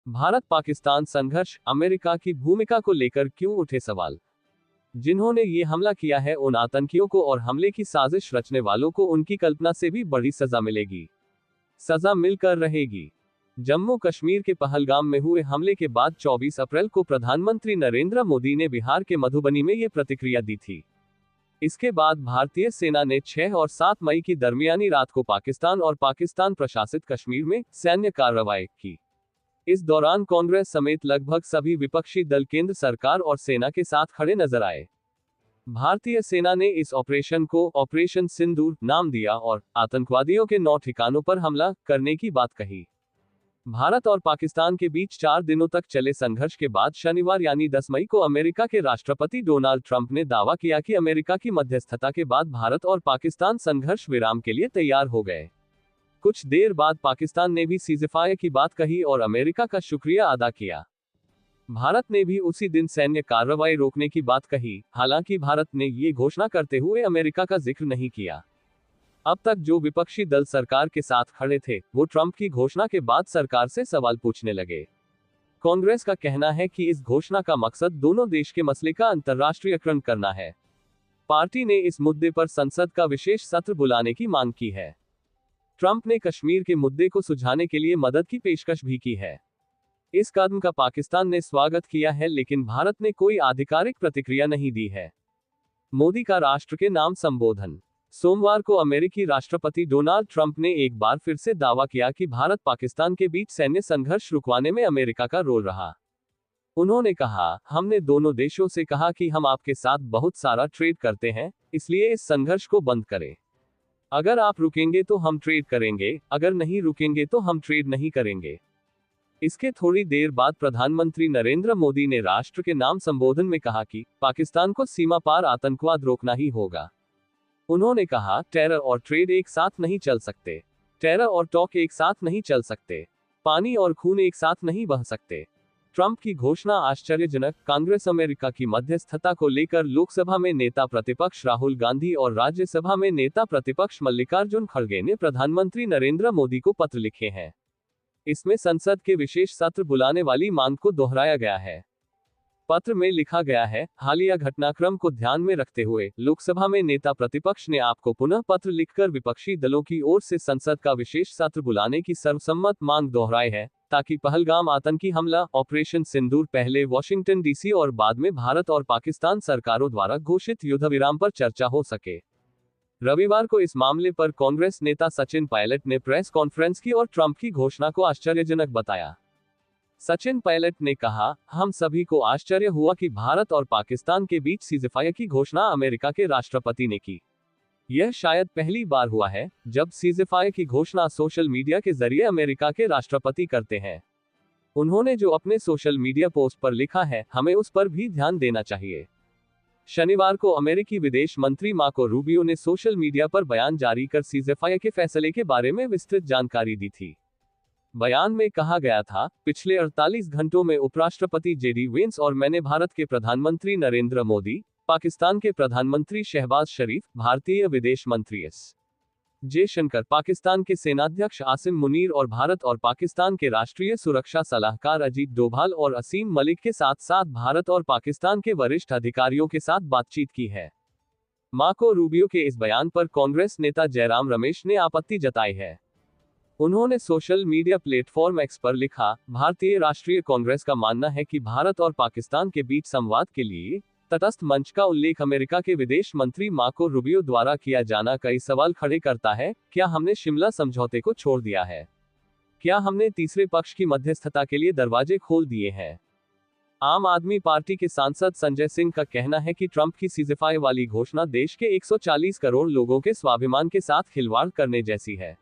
भारत पाकिस्तान संघर्ष, अमेरिका की भूमिका को लेकर क्यों उठे सवाल। जिन्होंने ये हमला किया है उन आतंकियों को और हमले की साजिश रचने वालों को उनकी कल्पना से भी बड़ी सजा मिलेगी। सजा मिलकर रहेगी। जम्मू कश्मीर के पहलगाम में हुए हमले के बाद 24 अप्रैल को प्रधानमंत्री नरेंद्र मोदी ने बिहार के मधुबनी में ये प्रतिक्रिया दी थी। इसके बाद भारतीय सेना ने 6 और 7 मई की दरमियानी रात को पाकिस्तान और पाकिस्तान प्रशासित कश्मीर में सैन्य कार्रवाई की। इस दौरान कांग्रेस समेत लगभग सभी विपक्षी दल केंद्र सरकार और सेना के साथ खड़े नजर आए। भारतीय सेना ने इस ऑपरेशन को ऑपरेशन सिंदूर नाम दिया और आतंकवादियों के 9 ठिकानों पर हमला करने की बात कही। भारत और पाकिस्तान के बीच 4 दिनों तक चले संघर्ष के बाद शनिवार यानी 10 मई को अमेरिका के राष्ट्रपति डोनाल्ड ट्रंप ने दावा किया कि अमेरिका की मध्यस्थता के बाद भारत और पाकिस्तान संघर्ष विराम के लिए तैयार हो गए। कुछ देर बाद पाकिस्तान ने भी सीज़फायर की बात कही और अमेरिका का शुक्रिया अदा किया। भारत ने भी उसी दिन सैन्य कार्रवाई रोकने की बात कही। हालांकि भारत ने ये घोषणा करते हुए अमेरिका का जिक्र नहीं किया। अब तक जो विपक्षी दल सरकार के साथ खड़े थे वो ट्रंप की घोषणा के बाद सरकार से सवाल पूछने लगे। कांग्रेस का कहना है कि इस घोषणा का मकसद दोनों देश के मसले का अंतर्राष्ट्रीयकरण करना है। पार्टी ने इस मुद्दे पर संसद का विशेष सत्र बुलाने की मांग की है। ट्रंप ने कश्मीर के मुद्दे को सुलझाने के लिए मदद की पेशकश भी की है। इस कदम का पाकिस्तान ने स्वागत किया है, लेकिन भारत ने कोई आधिकारिक प्रतिक्रिया नहीं दी है। मोदी का राष्ट्र के नाम संबोधन। सोमवार को अमेरिकी राष्ट्रपति डोनाल्ड ट्रंप ने एक बार फिर से दावा किया कि भारत पाकिस्तान के बीच सैन्य संघर्ष रुकवाने में अमेरिका का रोल रहा। उन्होंने कहा, हमने दोनों देशों से कहा कि हम आपके साथ बहुत सारा ट्रेड करते हैं, इसलिए इस संघर्ष को बंद करें। अगर आप रुकेंगे तो हम ट्रेड करेंगे, अगर नहीं रुकेंगे तो हम ट्रेड नहीं करेंगे। इसके थोड़ी देर बाद प्रधानमंत्री नरेंद्र मोदी ने राष्ट्र के नाम संबोधन में कहा कि पाकिस्तान को सीमा पार आतंकवाद रोकना ही होगा। उन्होंने कहा, टेरर और ट्रेड एक साथ नहीं चल सकते। टेरर और टॉक एक साथ नहीं चल सकते। पानी और खून एक साथ नहीं बह सकते। ट्रंप की घोषणा आश्चर्यजनक। कांग्रेस अमेरिका की मध्यस्थता को लेकर लोकसभा में नेता प्रतिपक्ष राहुल गांधी और राज्यसभा में नेता प्रतिपक्ष मल्लिकार्जुन खड़गे ने प्रधानमंत्री नरेंद्र मोदी को पत्र लिखे हैं। इसमें संसद के विशेष सत्र बुलाने वाली मांग को दोहराया गया है। पत्र में लिखा गया है, हालिया घटनाक्रम को ध्यान में रखते हुए लोकसभा में नेता प्रतिपक्ष ने आपको पुनः पत्र लिखकर विपक्षी दलों की ओर से संसद का विशेष सत्र बुलाने की सर्वसम्मत मांग दोहराई है, ताकि पहलगाम आतंकी हमला ऑपरेशन सिंदूर पहले वॉशिंगटन डीसी और बाद में भारत और पाकिस्तान सरकारों द्वारा घोषित युद्धविराम पर चर्चा हो सके। रविवार को इस मामले पर कांग्रेस नेता सचिन पायलट ने प्रेस कॉन्फ्रेंस की और ट्रंप की घोषणा को आश्चर्यजनक बताया। सचिन पायलट ने कहा, हम सभी को आश्चर्य हुआ कि भारत और पाकिस्तान के बीच सीज़फायर की घोषणा अमेरिका के राष्ट्रपति ने की। यह शायद पहली बार हुआ है जब सीज़फायर की घोषणा सोशल मीडिया के जरिए अमेरिका के राष्ट्रपति करते हैं। उन्होंने जो अपने सोशल मीडिया पोस्ट पर लिखा है, हमें उस पर भी ध्यान देना चाहिए। शनिवार को अमेरिकी विदेश मंत्री मार्को रूबियो ने सोशल मीडिया पर बयान जारी कर सीज़फायर के फैसले के बारे में विस्तृत जानकारी दी थी। बयान में कहा गया था, पिछले 48 घंटों में उपराष्ट्रपति जेडी वेंस और मैंने भारत के प्रधानमंत्री नरेंद्र मोदी, पाकिस्तान के प्रधानमंत्री शहबाज शरीफ, भारतीय विदेश मंत्री एस जयशंकर, पाकिस्तान के सेनाध्यक्ष आसिम मुनीर और भारत और पाकिस्तान के राष्ट्रीय सुरक्षा सलाहकार अजीत डोभाल और असीम मलिक के साथ साथ भारत और पाकिस्तान के वरिष्ठ अधिकारियों के साथ बातचीत की है। मार्को रूबियो के इस बयान पर कांग्रेस नेता जयराम रमेश ने आपत्ति जताई है। उन्होंने सोशल मीडिया प्लेटफॉर्म एक्स पर लिखा, भारतीय राष्ट्रीय कांग्रेस का मानना है कि भारत और पाकिस्तान के बीच संवाद के लिए तटस्थ मंच का उल्लेख अमेरिका के विदेश मंत्री मार्को रूबियो द्वारा किया जाना कई सवाल खड़े करता है। क्या हमने शिमला समझौते को छोड़ दिया है? क्या हमने तीसरे पक्ष की मध्यस्थता के लिए दरवाजे खोल दिए हैं? आम आदमी पार्टी के सांसद संजय सिंह का कहना है कि ट्रंप की सीज़फायर वाली घोषणा देश के 140 करोड़ लोगों के स्वाभिमान के साथ खिलवाड़ करने जैसी है।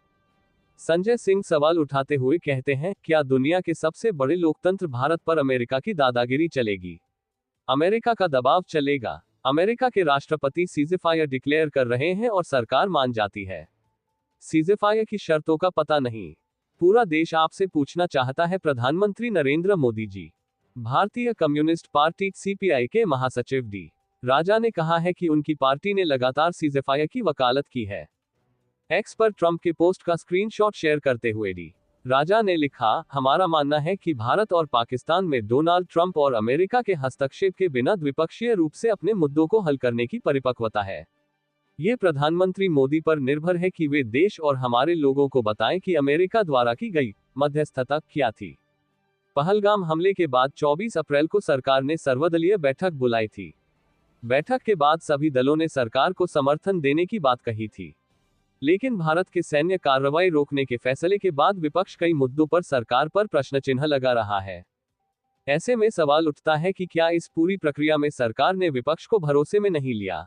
संजय सिंह सवाल उठाते हुए कहते हैं, क्या दुनिया के सबसे बड़े लोकतंत्र भारत पर अमेरिका की दादागिरी चलेगी? अमेरिका का दबाव चलेगा? अमेरिका के राष्ट्रपति सीज़फायर डिक्लेयर कर रहे हैं और सरकार मान जाती है। सीज़फायर की शर्तों का पता नहीं। पूरा देश आपसे पूछना चाहता है प्रधानमंत्री नरेंद्र मोदी जी। भारतीय कम्युनिस्ट पार्टी सीपीआई के महासचिव डी राजा ने कहा है कि उनकी पार्टी ने लगातार सीज़फायर की वकालत की है। एक्स पर ट्रंप के पोस्ट का स्क्रीनशॉट शेयर करते हुए डी राजा ने लिखा, हमारा मानना है कि भारत और पाकिस्तान में डोनाल्ड ट्रंप और अमेरिका के हस्तक्षेप के बिना द्विपक्षीय रूप से अपने मुद्दों को हल करने की परिपक्वता है। ये प्रधानमंत्री मोदी पर निर्भर है कि वे देश और हमारे लोगों को बताएं कि अमेरिका द्वारा की गई मध्यस्थता क्या थी। पहलगाम हमले के बाद 24 अप्रैल को सरकार ने सर्वदलीय बैठक बुलाई थी। बैठक के बाद सभी दलों ने सरकार को समर्थन देने की बात कही थी, लेकिन भारत के सैन्य कार्रवाई रोकने के फैसले के बाद विपक्ष कई मुद्दों पर सरकार पर प्रश्न चिन्ह लगा रहा है। ऐसे में सवाल उठता है कि क्या इस पूरी प्रक्रिया में सरकार ने विपक्ष को भरोसे में नहीं लिया।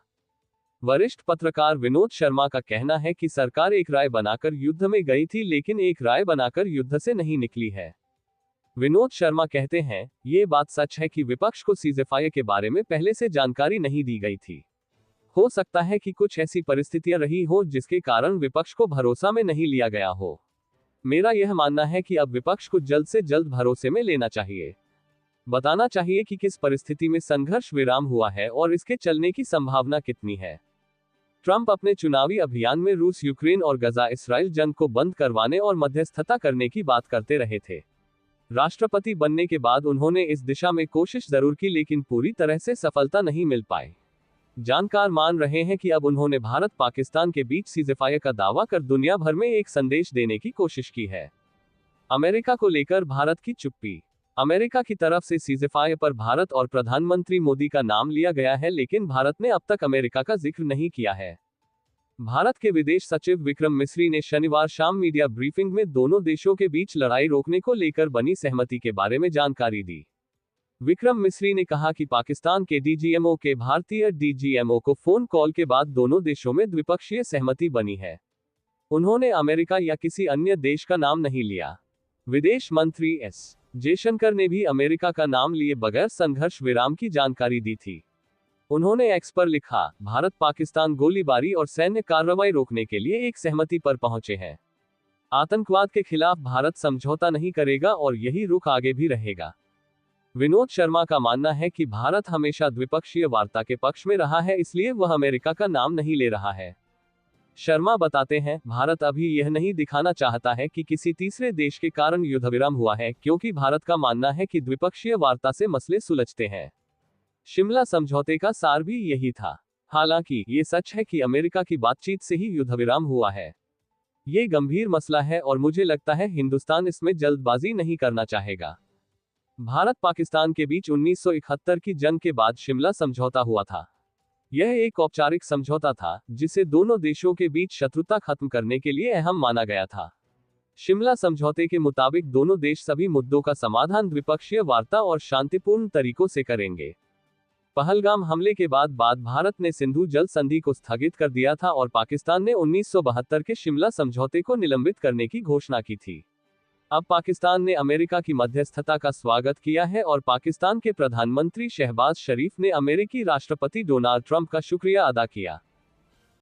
वरिष्ठ पत्रकार विनोद शर्मा का कहना है कि सरकार एक राय बनाकर युद्ध में गई थी, लेकिन एक राय बनाकर युद्ध से नहीं निकली है। विनोद शर्मा कहते हैं, ये बात सच है कि विपक्ष को सीज़फायर के बारे में पहले से जानकारी नहीं दी गई थी। हो सकता है कि कुछ ऐसी परिस्थितियां रही हो जिसके कारण विपक्ष को भरोसा में नहीं लिया गया हो। मेरा यह मानना है कि अब विपक्ष को जल्द से जल्द भरोसे में लेना चाहिए। बताना चाहिए कि किस परिस्थिति में संघर्ष विराम हुआ है और इसके चलने की संभावना कितनी है। ट्रंप अपने चुनावी अभियान में रूस, यूक्रेन और गजा इसराइल जंग को बंद करवाने और मध्यस्थता करने की बात करते रहे थे। राष्ट्रपति बनने के बाद उन्होंने इस दिशा में कोशिश जरूर की, लेकिन पूरी तरह से सफलता नहीं मिल पाई। जानकार मान रहे हैं कि अब उन्होंने भारत पाकिस्तान के बीच सीज़फायर का दावा कर दुनिया भर में एक संदेश देने की कोशिश की है। अमेरिका को लेकर भारत की चुप्पी। अमेरिका की तरफ से सीज़फायर पर भारत और प्रधानमंत्री मोदी का नाम लिया गया है, लेकिन भारत ने अब तक अमेरिका का जिक्र नहीं किया है। भारत के विदेश सचिव विक्रम मिस्री ने शनिवार शाम मीडिया ब्रीफिंग में दोनों देशों के बीच लड़ाई रोकने को लेकर बनी सहमति के बारे में जानकारी दी। विक्रम मिस्री ने कहा कि पाकिस्तान के डीजीएमओ के भारतीय डीजीएमओ को फोन कॉल के बाद दोनों देशों में द्विपक्षीय सहमति बनी है। उन्होंने अमेरिका या किसी अन्य देश का नाम नहीं लिया। विदेश मंत्री एस जयशंकर ने भी अमेरिका का नाम लिए बगैर संघर्ष विराम की जानकारी दी थी। उन्होंने एक्स पर लिखा, भारत पाकिस्तान गोलीबारी और सैन्य कार्रवाई रोकने के लिए एक सहमति पर पहुंचे हैं। आतंकवाद के खिलाफ भारत समझौता नहीं करेगा और यही रुख आगे भी रहेगा। विनोद शर्मा का मानना है कि भारत हमेशा द्विपक्षीय वार्ता के पक्ष में रहा है, इसलिए वह अमेरिका का नाम नहीं ले रहा है। शर्मा बताते हैं, भारत अभी यह नहीं दिखाना चाहता है कि किसी तीसरे देश के कारण युद्धविराम हुआ है, क्योंकि भारत का मानना है कि द्विपक्षीय वार्ता से मसले सुलझते हैं। शिमला समझौते का सार भी यही था। हालांकि ये सच है कि अमेरिका की बातचीत से ही युद्धविराम हुआ है। ये गंभीर मसला है और मुझे लगता है हिंदुस्तान इसमें जल्दबाजी नहीं करना चाहेगा। भारत पाकिस्तान के बीच 1971 की जंग के बाद शिमला समझौता हुआ था। यह एक औपचारिक समझौता था जिसे दोनों देशों के बीच शत्रुता खत्म करने के लिए अहम माना गया था। शिमला समझौते के मुताबिक दोनों देश सभी मुद्दों का समाधान द्विपक्षीय वार्ता और शांतिपूर्ण तरीकों से करेंगे। पहलगाम हमले के बाद भारत ने सिंधु जल संधि को स्थगित कर दिया था और पाकिस्तान ने 1972 के शिमला समझौते को निलंबित करने की घोषणा की थी। अब पाकिस्तान ने अमेरिका की मध्यस्थता का स्वागत किया है और पाकिस्तान के प्रधानमंत्री शहबाज शरीफ ने अमेरिकी राष्ट्रपति डोनाल्ड ट्रंप का शुक्रिया अदा किया।